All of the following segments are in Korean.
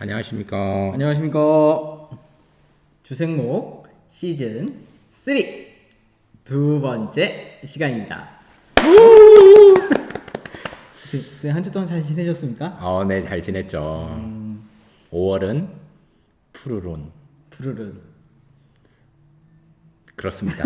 안녕하십니까. 안녕하십니까. 주생목 시즌 3 두 번째 시간입니다. 한 주 동안 잘 지내셨습니까? 네, 잘 지냈죠. 5월은 푸르룬. 푸르른. 그렇습니다.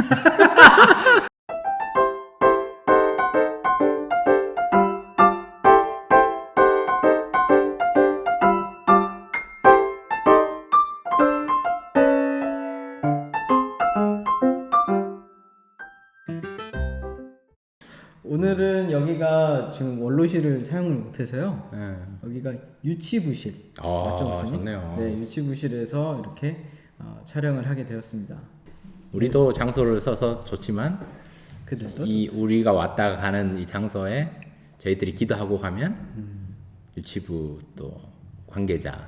오늘은 여기가 지금 원로실을 사용을 못해서요. 네. 여기가 유치부실. 맞죠, 목사님? 좋네요. 네, 유치부실에서 이렇게 촬영을 하게 되었습니다. 우리도 장소를 써서 좋지만 그들도 우리가 왔다 가는 이 장소에 저희들이 기도하고 가면 유치부 또 관계자,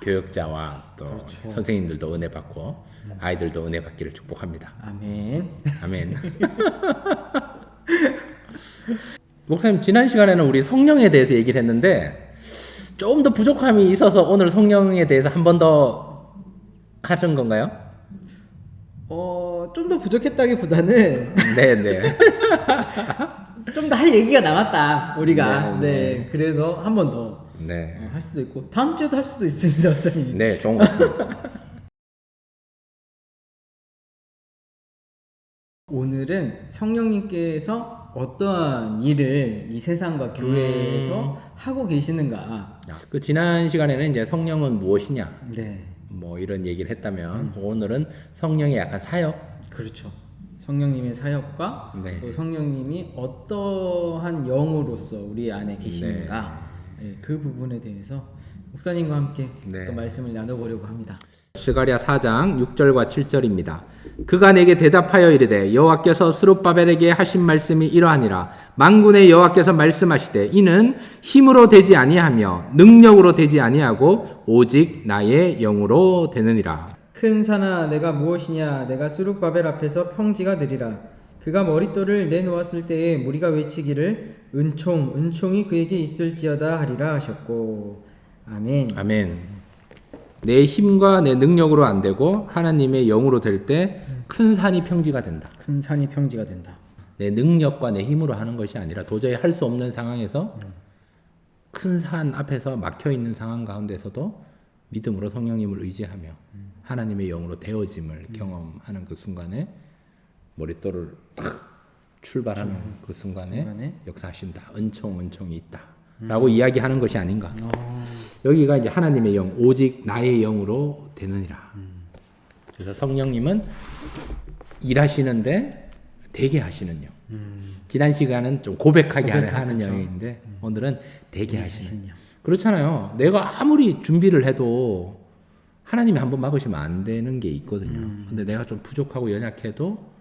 교역자와 또 그렇죠. 선생님들도 은혜 받고 아이들도 은혜 받기를 축복합니다. 아멘. 아멘. 목사님, 지난 시간에는 우리 성령에 대해서 얘기를 했는데 조금 더 부족함이 있어서 오늘 성령에 대해서 한 번 더 하신 건가요? 좀 더 부족했다기보다는 네네. 좀 더 할 얘기가 남았다 우리가. 네, 네, 그래서 한 번 더 네. 할 수도 있고 다음 주에도 할 수도 있습니다, 선생님. 네, 좋은 것 같습니다. 오늘은 성령님께서 어떠한 일을 이 세상과 교회에서 하고 계시는가. 그 지난 시간에는 이제 성령은 무엇이냐 네, 뭐 이런 얘기를 했다면 오늘은 성령의 약간 사역. 그렇죠. 성령님의 사역과 네. 또 성령님이 어떠한 영으로서 우리 안에 계시는가. 네, 그 부분에 대해서 목사님과 함께 네. 또 말씀을 나눠보려고 합니다. 스가랴 4장 6절과 7절입니다. 그가 내게 대답하여 이르되 여호와께서 스룹바벨에게 하신 말씀이 이러하니라. 만군의 여호와께서 말씀하시되 이는 힘으로 되지 아니하며 능력으로 되지 아니하고 오직 나의 영으로 되느니라. 큰 산아 내가 무엇이냐. 내가 스룹바벨 앞에서 평지가 되리라. 그가 머릿돌을 내놓았을 때에 무리가 외치기를 은총이 그에게 있을지어다 하리라 하셨고. 아멘. 아멘. 내 힘과 내 능력으로 안 되고 하나님의 영으로 될 때 큰 산이 평지가 된다. 큰 산이 평지가 된다. 내 능력과 내 힘으로 하는 것이 아니라 도저히 할 수 없는 상황에서 큰 산 앞에서 막혀 있는 상황 가운데서도 믿음으로 성령님을 의지하며 하나님의 영으로 되어짐을 경험하는 그 순간에 머릿돌을 탁 출발하는 그 순간에 역사하신다. 은총이 있다. 라고 이야기하는 것이 아닌가. 여기가 이제 하나님의 영, 오직 나의 영으로 되느니라. 그래서 성령님은 일하시는데 되게 하시는 영. 지난 시간은 좀 고백하게 하는 그렇죠. 영인데 오늘은 되게 하시는 영. 그렇잖아요. 내가 아무리 준비를 해도 하나님이 한번 막으시면 안 되는 게 있거든요. 근데 내가 좀 부족하고 연약해도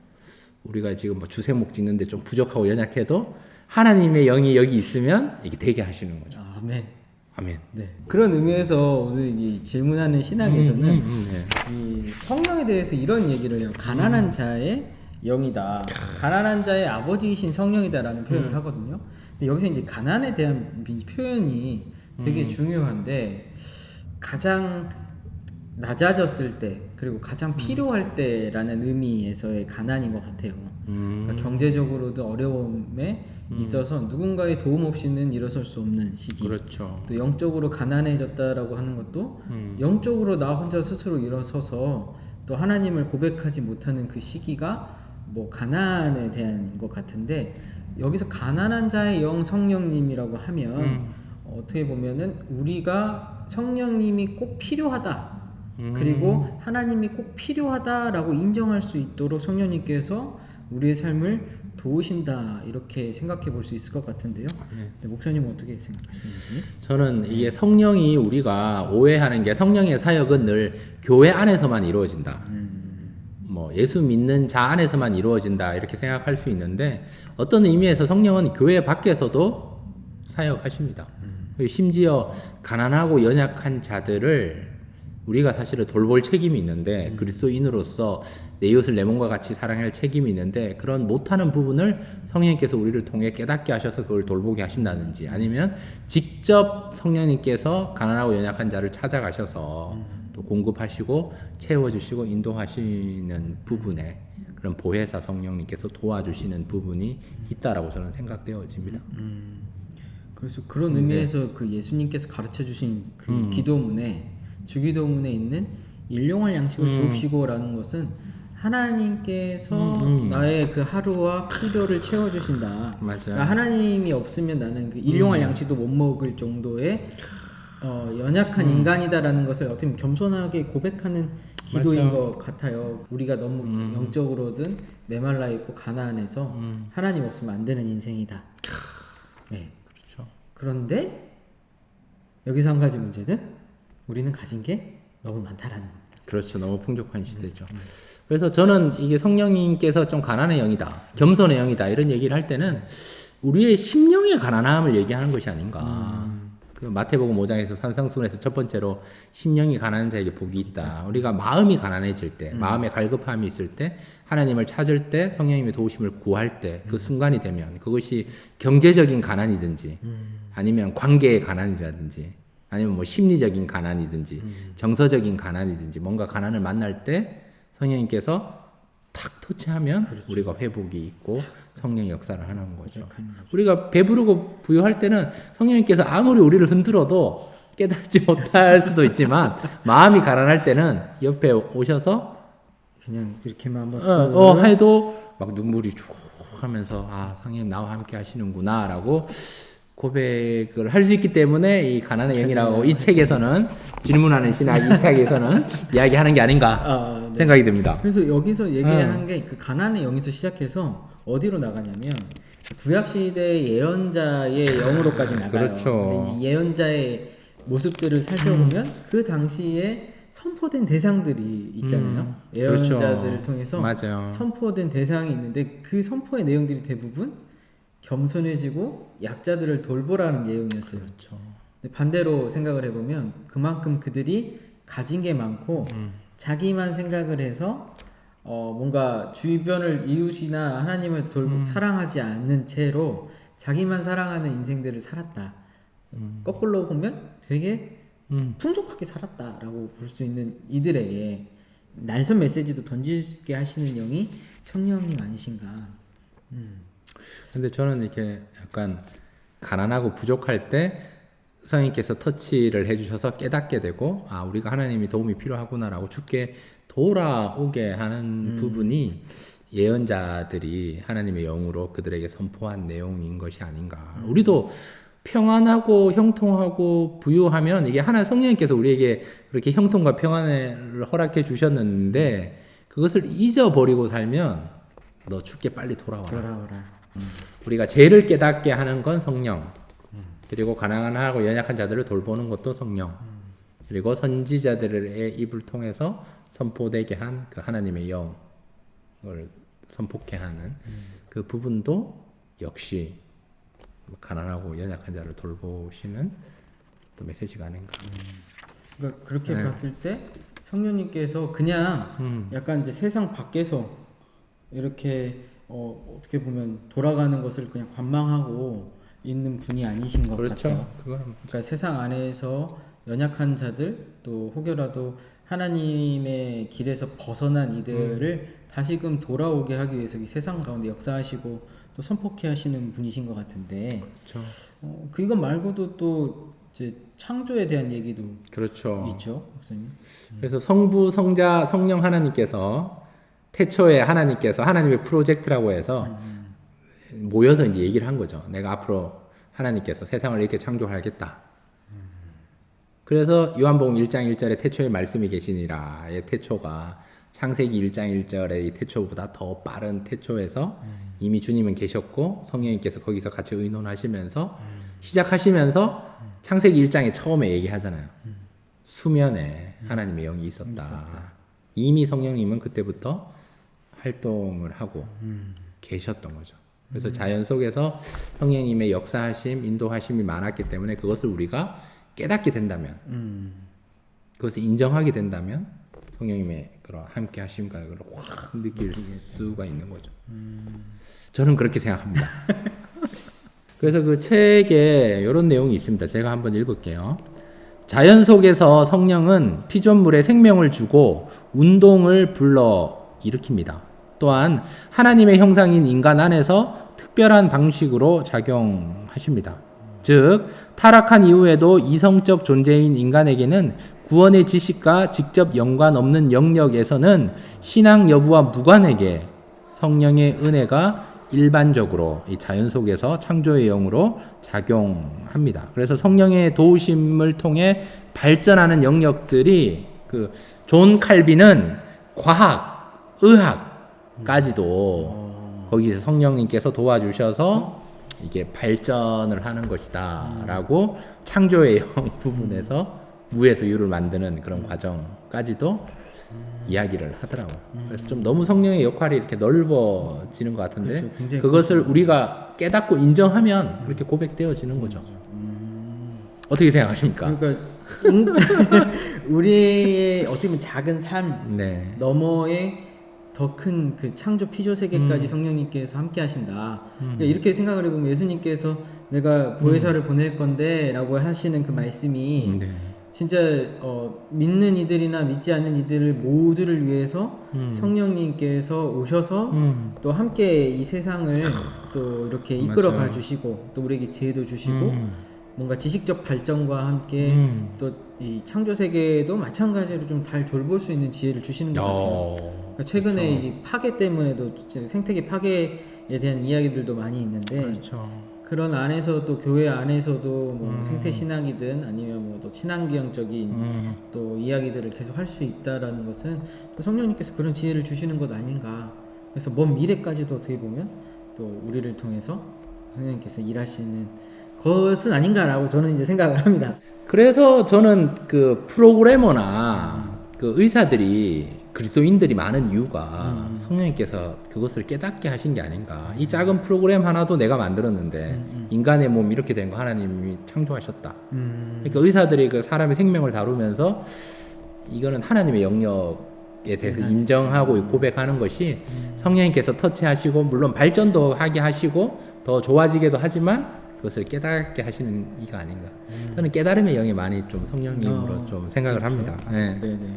우리가 지금 뭐 주세목 찍는데 좀 부족하고 연약해도 하나님의 영이 여기 있으면 이게 되게 하시는 거죠. 아멘. 아멘. 네. 그런 의미에서 오늘 이 질문하는 신학에서는 네. 이 성령에 대해서 이런 얘기를 해요. 가난한 자의 영이다. 가난한 자의 아버지이신 성령이다라는 표현을 하거든요. 근데 여기서 이제 가난에 대한 표현이 되게 중요한데 가장 낮아졌을 때 그리고 가장 필요할 때라는 의미에서의 가난인 것 같아요. 그러니까 경제적으로도 어려움에 있어서 누군가의 도움 없이는 일어설 수 없는 시기. 그렇죠. 또 영적으로 가난해졌다라고 하는 것도 영적으로 나 혼자 스스로 일어서서 또 하나님을 고백하지 못하는 그 시기가 뭐 가난에 대한 것 같은데 여기서 가난한 자의 영 성령님이라고 하면 어떻게 보면은 우리가 성령님이 꼭 필요하다. 그리고 하나님이 꼭 필요하다라고 인정할 수 있도록 성령님께서 우리의 삶을 도우신다 이렇게 생각해 볼 수 있을 것 같은데요. 네, 목사님은 어떻게 생각하시는지? 저는 이게 성령이 우리가 오해하는 게 성령의 사역은 늘 교회 안에서만 이루어진다. 뭐 예수 믿는 자 안에서만 이루어진다 이렇게 생각할 수 있는데 어떤 의미에서 성령은 교회 밖에서도 사역하십니다. 심지어 가난하고 연약한 자들을 우리가 사실은 돌볼 책임이 있는데 그리스도인으로서 내 이웃을 내 몸과 같이 사랑할 책임이 있는데 그런 못하는 부분을 성령님께서 우리를 통해 깨닫게 하셔서 그걸 돌보게 하신다든지 아니면 직접 성령님께서 가난하고 연약한 자를 찾아가셔서 또 공급하시고 채워주시고 인도하시는 부분에 그런 보혜사 성령님께서 도와주시는 부분이 있다라고 저는 생각되어집니다. 그래서 그런 의미에서 그 예수님께서 가르쳐 주신 그 기도문에 주기도문에 있는 일용할 양식을 주옵시고라는 것은 하나님께서 나의 그 하루와 필요를 채워 주신다. 맞아요. 그러니까 하나님이 없으면 나는 그 일용할 양식도 못 먹을 정도의 연약한 인간이다라는 것을 어떻게 보면 겸손하게 고백하는 기도인 맞아. 것 같아요. 우리가 너무 영적으로든 메말라 있고 가난해서 하나님 없으면 안 되는 인생이다. 네. 그렇죠. 그런데 여기서 한 가지 문제는 우리는 가진 게 너무 많다라는 겁니다. 그렇죠. 너무 풍족한 시대죠. 그래서 저는 이게 성령님께서 좀 가난의 영이다, 겸손의 영이다 이런 얘기를 할 때는 우리의 심령의 가난함을 얘기하는 것이 아닌가. 그 마태복음 5장에서 산상수훈에서 첫 번째로 심령이 가난한 자에게 복이 있다. 우리가 마음이 가난해질 때, 마음에 갈급함이 있을 때, 하나님을 찾을 때, 성령님의 도우심을 구할 때, 그 순간이 되면 그것이 경제적인 가난이든지, 아니면 관계의 가난이라든지, 아니면 뭐 심리적인 가난이든지, 정서적인 가난이든지, 뭔가 가난을 만날 때 성령님께서 탁 터치하면 우리가 회복이 있고 성령 역사를 하는 거죠. 우리가 배부르고 부유할 때는 성령님께서 아무리 우리를 흔들어도 깨닫지 못할 수도 있지만 마음이 가난할 때는 옆에 오셔서 그냥 이렇게만 한번 해도 막 눈물이 쭉 하면서 아 성령님 나와 함께 하시는구나 라고 고백을 할 수 있기 때문에 이 가난의 영이라고 이 책에서는 질문하는 신학 이 책에서는 이야기하는 게 아닌가 네. 생각이 듭니다. 그래서 여기서 얘기한 게 그 가난의 영에서 시작해서 어디로 나가냐면 구약 시대 예언자의 영으로까지 나가요. 그렇죠. 근데 이제 예언자의 모습들을 살펴보면 그 당시에 선포된 대상들이 있잖아요. 예언자들을 그렇죠. 통해서 맞아요. 선포된 대상이 있는데 그 선포의 내용들이 대부분 겸손해지고 약자들을 돌보라는 내용이었어요. 그렇죠. 근데 반대로 생각을 해보면 그만큼 그들이 가진 게 많고 자기만 생각을 해서 뭔가 주변을 이웃이나 하나님을 돌보 사랑하지 않는 채로 자기만 사랑하는 인생들을 살았다. 거꾸로 보면 되게 풍족하게 살았다라고 볼 수 있는 이들에게 날선 메시지도 던지게 하시는 영이 성령님 아니신가. 근데 저는 이렇게 약간 가난하고 부족할 때 성령님께서 터치를 해주셔서 깨닫게 되고 아 우리가 하나님이 도움이 필요하구나라고 주께 돌아오게 하는 부분이 예언자들이 하나님의 영으로 그들에게 선포한 내용인 것이 아닌가. 우리도 평안하고 형통하고 부유하면 이게 하나 성령님께서 우리에게 그렇게 형통과 평안을 허락해 주셨는데 그것을 잊어버리고 살면 너 주께 빨리 돌아와라. 우리가 죄를 깨닫게 하는 건 성령, 그리고 가난하고 연약한 자들을 돌보는 것도 성령, 그리고 선지자들의 입을 통해서 선포되게 한 그 하나님의 영을 선포케 하는 그 부분도 역시 가난하고 연약한 자를 돌보시는 또 메시지가 아닌가. 그러니까 그렇게 봤을 때 성령님께서 그냥 약간 이제 세상 밖에서 이렇게 어떻게 보면 돌아가는 것을 그냥 관망하고 있는 분이 아니신 것 같아요. 그러니까 세상 안에서 연약한 자들 또 혹여라도 하나님의 길에서 벗어난 이들을 다시금 돌아오게 하기 위해서 이 세상 가운데 역사하시고 또 선포케 하시는 분이신 것 같은데 그렇죠. 이것 말고도 또 이제 창조에 대한 얘기도 그렇죠. 있죠, 목사님. 그래서 성부, 성자, 성령 하나님께서 태초에 하나님께서 하나님의 프로젝트라고 해서 모여서 이제 얘기를 한 거죠. 내가 앞으로 하나님께서 세상을 이렇게 창조하겠다. 그래서 요한복음 1장 1절에 태초에 말씀이 계시니라의 태초가 창세기 1장 1절의 이 태초보다 더 빠른 태초에서 이미 주님은 계셨고 성령님께서 거기서 같이 의논하시면서 시작하시면서 창세기 1장에 처음에 얘기하잖아요. 수면에 하나님의 영이 있었다. 이미 성령님은 그때부터 활동을 하고 계셨던 거죠. 그래서 자연 속에서 성령님의 역사하심, 인도하심이 많았기 때문에 그것을 우리가 깨닫게 된다면 그것을 인정하게 된다면 성령님의 그런 함께 하심과 그걸 확 느낄 수가 있는 거죠. 저는 그렇게 생각합니다. 그래서 그 책에 이런 내용이 있습니다. 제가 한번 읽을게요. 자연 속에서 성령은 피조물에 생명을 주고 운동을 불러 일으킵니다. 또한 하나님의 형상인 인간 안에서 특별한 방식으로 작용하십니다. 즉 타락한 이후에도 이성적 존재인 인간에게는 구원의 지식과 직접 연관 없는 영역에서는 신앙 여부와 무관하게 성령의 은혜가 일반적으로 이 자연 속에서 창조의 영으로 작용합니다. 그래서 성령의 도우심을 통해 발전하는 영역들이 그 존 칼빈은 과학, 의학까지도 거기서 성령님께서 도와주셔서 이게 발전을 하는 것이다라고 창조의 영 부분에서 무에서 유를 만드는 그런 과정까지도 이야기를 하더라고요. 그래서 좀 너무 성령의 역할이 이렇게 넓어지는 것 같은데 그렇죠. 그것을 우리가 깨닫고 인정하면 그렇게 고백되어지는 거죠. 어떻게 생각하십니까? 그러니까 우리의 어떻게 보면 작은 삶 네. 너머의 더 큰 그 창조 피조 세계까지 성령님께서 함께 하신다. 그러니까 이렇게 생각을 해보면 예수님께서 내가 보혜사를 보낼 건데라고 하시는 그 말씀이 네. 진짜 믿는 이들이나 믿지 않는 이들을 모두를 위해서 성령님께서 오셔서 또 함께 이 세상을 또 이렇게 이끌어 가 주시고 또 우리에게 지혜도 주시고 뭔가 지식적 발전과 함께 또 이 창조 세계도 마찬가지로 좀 잘 돌볼 수 있는 지혜를 주시는 것 같아요. 그러니까 최근에 그렇죠. 이 파괴 때문에도 생태계 파괴에 대한 이야기들도 많이 있는데 그렇죠. 그런 안에서도 교회 안에서도 뭐 생태 신학이든 아니면 뭐 또 친환경적인 또 이야기들을 계속 할 수 있다라는 것은 또 성령님께서 그런 지혜를 주시는 것 아닌가. 그래서 먼 미래까지도 어떻게 보면 또 우리를 통해서 성령님께서 일하시는 것은 아닌가라고 저는 이제 생각을 합니다. 그래서 저는 그 프로그래머나 그 의사들이 그리스도인들이 많은 이유가 성령님께서 그것을 깨닫게 하신 게 아닌가. 이 작은 프로그램 하나도 내가 만들었는데 인간의 몸 이렇게 된 거 하나님이 창조하셨다. 그러니까 의사들이 그 사람의 생명을 다루면서 이거는 하나님의 영역에 대해서 인정하고 고백하는 것이 성령님께서 터치하시고 물론 발전도 하게 하시고 더 좋아지게도 하지만 그것을 깨닫게 하시는 이가 아닌가. 저는 깨달음의 영이 많이 좀 성령님으로 좀 생각을 합니다. 네. 네네.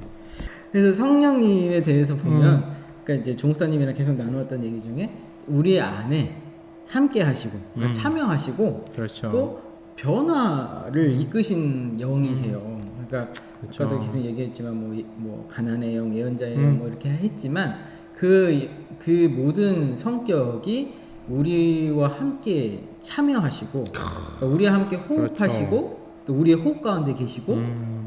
그래서 성령님에 대해서 보면, 그러니까 이제 종사님이랑 계속 나누었던 얘기 중에 우리 안에 함께 하시고, 그러니까 참여하시고, 그렇죠. 또 변화를 이끄신 영이세요. 그러니까 그렇죠. 아까도 계속 얘기했지만 뭐 가난의 영, 예언자의 영 뭐 이렇게 했지만 그 모든 성격이 우리와 함께 참여하시고 그러니까 우리와 함께 호흡하시고 그렇죠. 또 우리의 호흡 가운데 계시고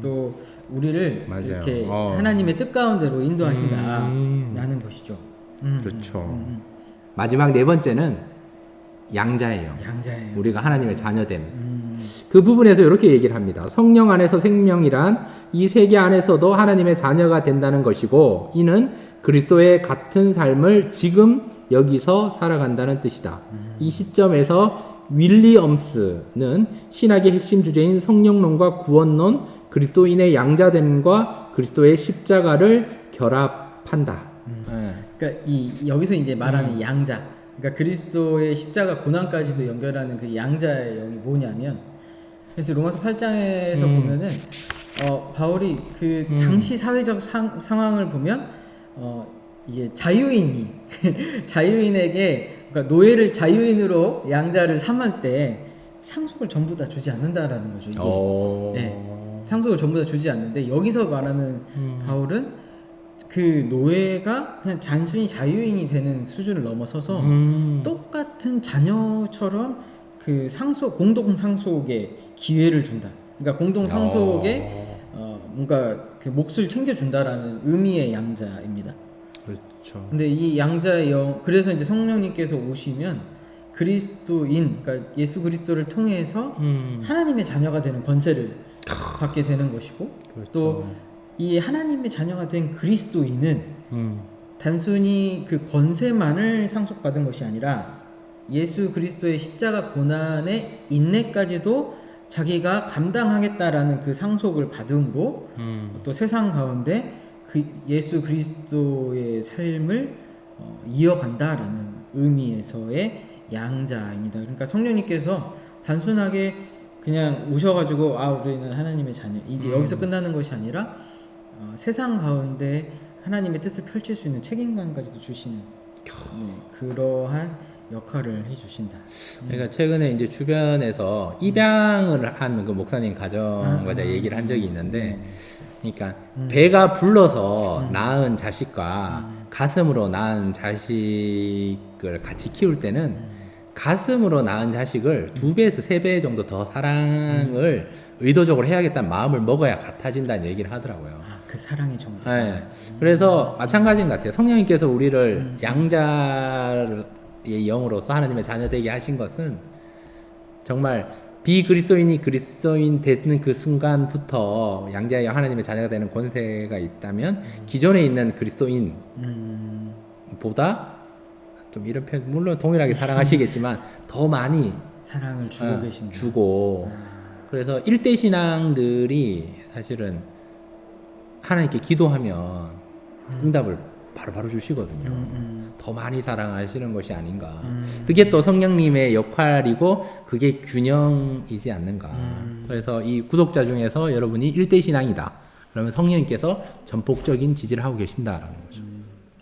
또 우리를 맞아요. 이렇게 하나님의 뜻 가운데로 인도하신다라는 것이죠. 그렇죠. 마지막 네 번째는 양자예요. 양자예요. 우리가 하나님의 자녀됨. 그 부분에서 이렇게 얘기를 합니다. 성령 안에서 생명이란 이 세계 안에서도 하나님의 자녀가 된다는 것이고 이는 그리스도의 같은 삶을 지금 여기서 살아간다는 뜻이다. 이 시점에서 윌리엄스는 신학의 핵심 주제인 성령론과 구원론, 그리스도인의 양자됨과 그리스도의 십자가를 결합한다. 그러니까 여기서 이제 말하는 양자, 그러니까 그리스도의 십자가 고난까지도 연결하는 그 양자의 영이 뭐냐면, 그래서 로마서 8장에서 보면은 바울이 그 당시 사회적 상황을 보면 이게 자유인에게 그러니까 노예를 자유인으로 양자를 삼을 때 상속을 전부 다 주지 않는다라는 거죠. 이게. 네, 상속을 전부 다 주지 않는데 여기서 말하는 바울은 그 노예가 그냥 단순히 자유인이 되는 수준을 넘어서서 똑같은 자녀처럼 그 공동 상속의 기회를 준다. 그러니까 공동 상속에 뭔가 그 몫을 챙겨준다라는 의미의 양자입니다. 그렇죠. 근데 이 양자의 영, 그래서 이제 성령님께서 오시면 그리스도인, 그러니까 예수 그리스도를 통해서 하나님의 자녀가 되는 권세를 받게 되는 것이고, 그렇죠. 또 이 하나님의 자녀가 된 그리스도인은 단순히 그 권세만을 상속받은 것이 아니라 예수 그리스도의 십자가 고난의 인내까지도 자기가 감당하겠다라는 그 상속을 받음으로 또 세상 가운데 그 예수 그리스도의 삶을 이어간다라는 의미에서의 양자입니다. 그러니까 성령님께서 단순하게 그냥 오셔가지고 우리는 하나님의 자녀 이제 여기서 끝나는 것이 아니라 세상 가운데 하나님의 뜻을 펼칠 수 있는 책임감까지도 주시는 그러한 역할을 해주신다. 그러니까 최근에 이제 주변에서 입양을 한 그 목사님 가정과 제가 얘기를 한 적이 있는데, 그러니까 배가 불러서 낳은 자식과 가슴으로 낳은 자식을 같이 키울 때는 가슴으로 낳은 자식을 2배에서 3배 정도 더 사랑을 의도적으로 해야겠다는 마음을 먹어야 같아진다는 얘기를 하더라고요. 그 사랑의 정도. 네. 그래서 마찬가지인 것 같아요. 성령님께서 우리를 양자의 영으로서 하나님의 자녀 되게 하신 것은 정말 비그리스도인이 그리스도인 되는 그 순간부터 양자의 영 하나님의 자녀가 되는 권세가 있다면 기존에 있는 그리스도인보다 좀 이런 표현, 물론 동일하게 사랑하시겠지만 더 많이 사랑을 주고 계신다. 주고. 그래서 일대 신앙들이 사실은 하나님께 기도하면 응답을 바로바로 주시거든요. 더 많이 사랑하시는 것이 아닌가. 그게 또 성령님의 역할이고 그게 균형이지 않는가. 그래서 이 구독자 중에서 여러분이 일대 신앙이다. 그러면 성령님께서 전폭적인 지지를 하고 계신다라는 거죠.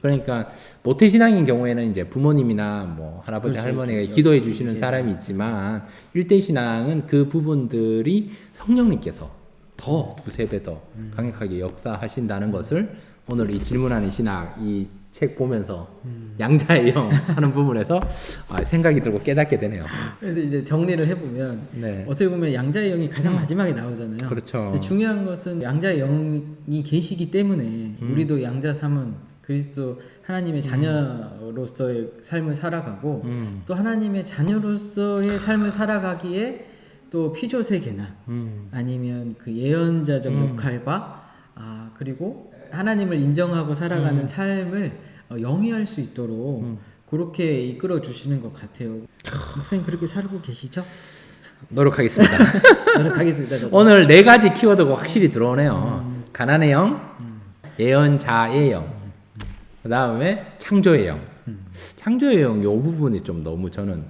그러니까 모태 신앙인 경우에는 이제 부모님이나 뭐 할아버지 그렇죠. 할머니가 기도해 주시는 사람이 있지만 일대 신앙은 그 부분들이 성령님께서 더 2-3배 더 강력하게 역사하신다는 것을 오늘 이 질문하는 신학 이 책 보면서 양자의 영 하는 부분에서 생각이 들고 깨닫게 되네요. 그래서 이제 정리를 해보면 네. 어떻게 보면 양자의 영이 가장 마지막에 나오잖아요. 그렇죠. 근데 중요한 것은 양자의 영이 계시기 때문에 우리도 양자 삼은 그리스도 하나님의 자녀로서의 삶을 살아가고 또 하나님의 자녀로서의 삶을 살아가기에 또 피조세계나 아니면 그 예언자적 역할과 그리고 하나님을 인정하고 살아가는 삶을 영위할 수 있도록 그렇게 이끌어 주시는 것 같아요. 목사님 그렇게 살고 계시죠? 노력하겠습니다. 노력하겠습니다. 저도. 오늘 4가지 키워드가 확실히 들어오네요. 가난의 영, 예언자의 영, 그 다음에 창조의 영. 창조의 영, 요 부분이 좀 너무 저는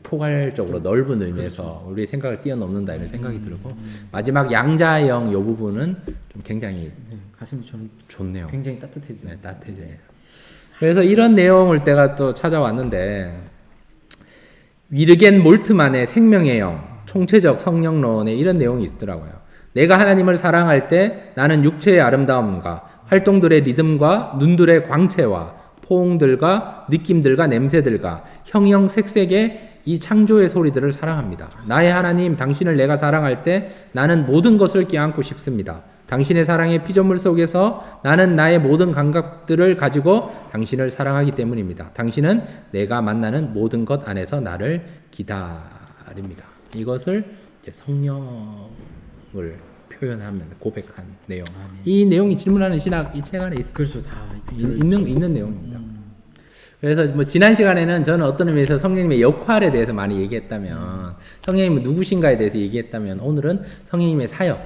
포괄적으로 넓은 의미에서 우리의 생각을 뛰어넘는다 이런 생각이 들고, 마지막 양자의 영, 요 부분은 좀 굉장히 가슴이 저는 좋네요. 굉장히 따뜻해지죠. 네, 따뜻해져요. 그래서 이런 내용을 내가 또 찾아왔는데, 위르겐 몰트만의 생명의 영, 총체적 성령론에 이런 내용이 있더라고요. 내가 하나님을 사랑할 때 나는 육체의 아름다움과 활동들의 리듬과 눈들의 광채와 포옹들과 느낌들과 냄새들과 형형색색의 이 창조의 소리들을 사랑합니다. 나의 하나님, 당신을 내가 사랑할 때 나는 모든 것을 껴안고 싶습니다. 당신의 사랑의 피조물 속에서 나는 나의 모든 감각들을 가지고 당신을 사랑하기 때문입니다. 당신은 내가 만나는 모든 것 안에서 나를 기다립니다. 이것을 이제 성령을 표현하면 고백한 내용. 이 내용이 질문하는 신학 이 책 안에 있어요. 그렇죠, 다 있는 내용입니다. 그래서 뭐 지난 시간에는 저는 어떤 의미에서 성령님의 역할에 대해서 많이 얘기했다면, 성령님은 누구신가에 대해서 얘기했다면, 오늘은 성령님의 사역,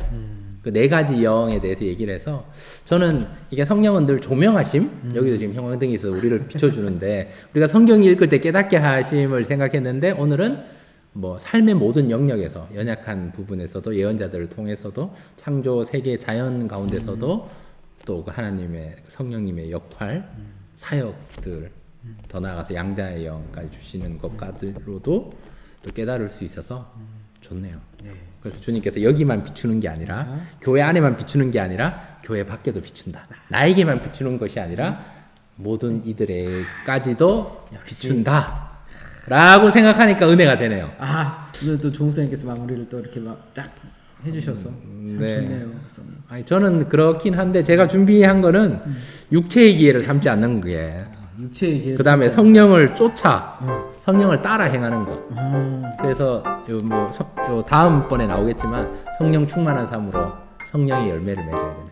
그 4가지 영에 대해서 얘기를 해서, 저는 이게 성령은 늘 조명하심, 여기도 지금 형광등이 있어서 우리를 비춰주는데, 우리가 성경 읽을 때 깨닫게 하심을 생각했는데, 오늘은 뭐 삶의 모든 영역에서, 연약한 부분에서도, 예언자들을 통해서도, 창조 세계 자연 가운데서도 또 그 하나님의 성령님의 역할, 사역들, 더 나아가서 양자의 영까지 주시는 것까지로도 또 깨달을 수 있어서 좋네요. 네. 그래서 주님께서 여기만 비추는 게 아니라, 교회 안에만 비추는 게 아니라 교회 밖에도 비춘다. 나에게만 비추는 것이 아니라 모든 이들에까지도 비춘다 라고 생각하니까 은혜가 되네요. 오늘 또 종수님께서 마무리를 또 이렇게 막 쫙 해주셔서 참 네. 좋네요. 아니, 저는 그렇긴 한데 제가 준비한 거는 육체의 기회를 삼지 않는 게, 육체의 기회. 그 다음에 성령을 쫓아 성령을 따라 행하는 것. 그래서 요 다음번에 나오겠지만 성령 충만한 삶으로 성령의 열매를 맺어야 되는.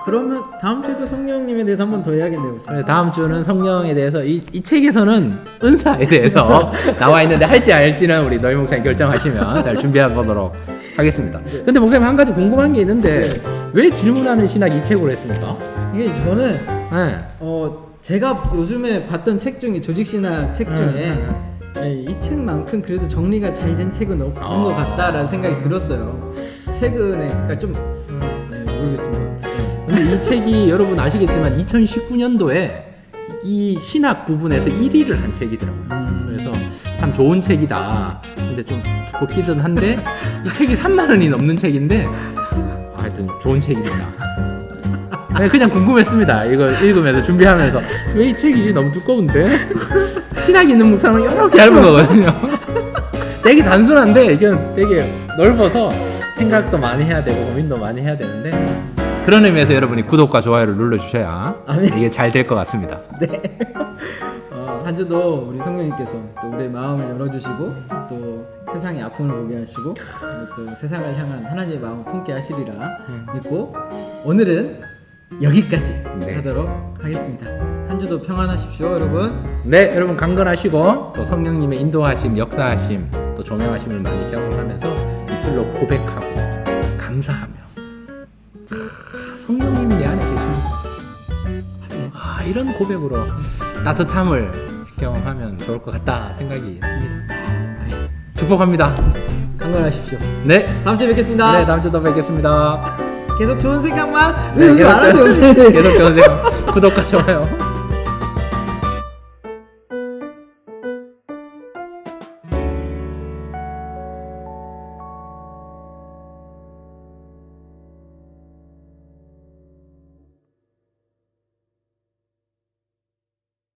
그러면 다음 주에도 성령님에 대해서 한 번 더 해야겠네요. 네, 다음 주는 성령에 대해서 이 책에서는 은사에 대해서 나와 있는데 할지 알지는 우리 너희 목사님 결정하시면 잘 준비해 보도록 하겠습니다. 근데 목사님 한 가지 궁금한 게 있는데 왜 질문하는 신학 이 책으로 했습니까? 이게 저는 네. 제가 요즘에 봤던 책 중에 조직신학 책 중에 이 책만큼 그래도 정리가 잘 된 책은 없는 것 같다라는 생각이 들었어요. 최근에 그러니까 좀 모르겠습니다. 근데 이 책이 여러분 아시겠지만 2019년도에 이 신학 부분에서 1위를 한 책이더라고요. 그래서 참 좋은 책이다. 근데 좀 두껍기는 한데 이 책이 3만 원이 넘는 책인데 하여튼 좋은 책입니다. 네, 그냥 궁금했습니다. 이거 읽으면서 준비하면서 왜 이 책이 너무 두꺼운데? 신학이 있는 묵상은 이렇게 얇은 거거든요. 되게 단순한데 이게 되게 넓어서 생각도 많이 해야 되고 고민도 많이 해야 되는데 그런 의미에서 여러분이 구독과 좋아요를 눌러주셔야 이게 잘 될 것 같습니다. 네. 한 주도 우리 성령님께서 또 우리의 마음을 열어주시고 또 세상의 아픔을 보게 하시고 또 세상을 향한 하나님의 마음을 품게 하시리라 믿고 오늘은 여기까지 하도록 하겠습니다. 한 주도 평안하십시오, 여러분. 네, 여러분 강건하시고 또 성령님의 인도하심, 역사하심, 또 조명하심을 많이 경험하면서 입술로 고백하고 감사하며 성령님이 내 안에 계십니다. 이런 고백으로 따뜻함을 경험하면 좋을 것 같다 생각이 듭니다. 축복합니다. 강건하십시오. 네, 다음 주에 뵙겠습니다. 네, 다음 주도 뵙겠습니다. 계속 좋은 생각만 네, 안 하세요. 계속 좋은 생각. 구독과 좋아요.